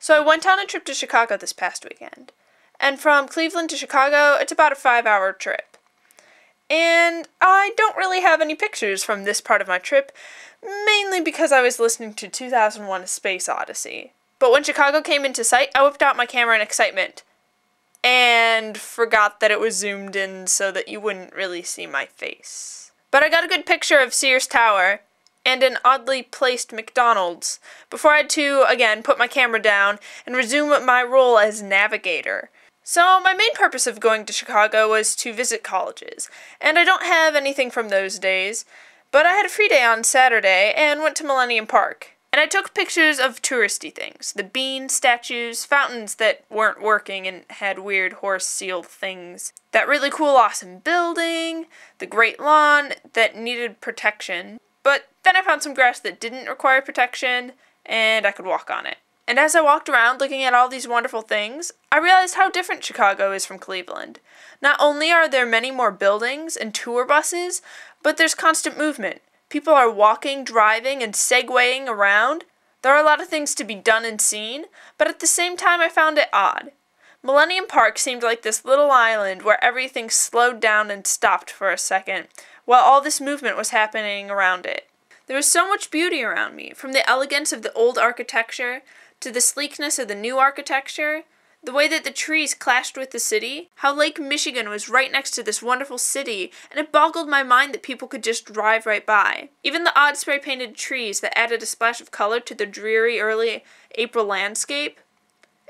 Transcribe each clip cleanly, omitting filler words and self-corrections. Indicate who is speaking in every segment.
Speaker 1: So I went on a trip to Chicago this past weekend. And from Cleveland to Chicago, it's about a 5-hour trip. And I don't really have any pictures from this part of my trip, mainly because I was listening to 2001: A Space Odyssey. But when Chicago came into sight, I whipped out my camera in excitement. And forgot that it was zoomed in so that you wouldn't really see my face. But I got a good picture of Sears Tower and an oddly placed McDonald's before I had to, again, put my camera down and resume my role as navigator. So my main purpose of going to Chicago was to visit colleges, and I don't have anything from those days, but I had a free day on Saturday and went to Millennium Park. And I took pictures of touristy things, the bean statues, fountains that weren't working and had weird horse seal things, that really cool awesome building, the great lawn that needed protection, but then I found some grass that didn't require protection, and I could walk on it. And as I walked around looking at all these wonderful things, I realized how different Chicago is from Cleveland. Not only are there many more buildings and tour buses, but there's constant movement. People are walking, driving, and segwaying around. There are a lot of things to be done and seen, but at the same time I found it odd. Millennium Park seemed like this little island where everything slowed down and stopped for a second, while all this movement was happening around it. There was so much beauty around me, from the elegance of the old architecture to the sleekness of the new architecture, the way that the trees clashed with the city, how Lake Michigan was right next to this wonderful city, and it boggled my mind that people could just drive right by. Even the odd spray-painted trees that added a splash of color to the dreary early April landscape.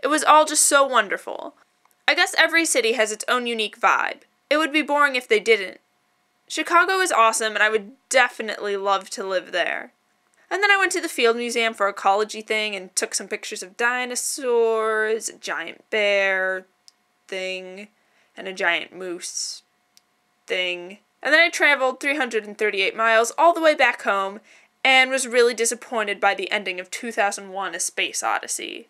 Speaker 1: It was all just so wonderful. I guess every city has its own unique vibe. It would be boring if they didn't. Chicago is awesome, and I would definitely love to live there. And then I went to the Field Museum for a college-y thing and took some pictures of dinosaurs, a giant bear thing, and a giant moose thing. And then I traveled 338 miles all the way back home and was really disappointed by the ending of 2001: A Space Odyssey.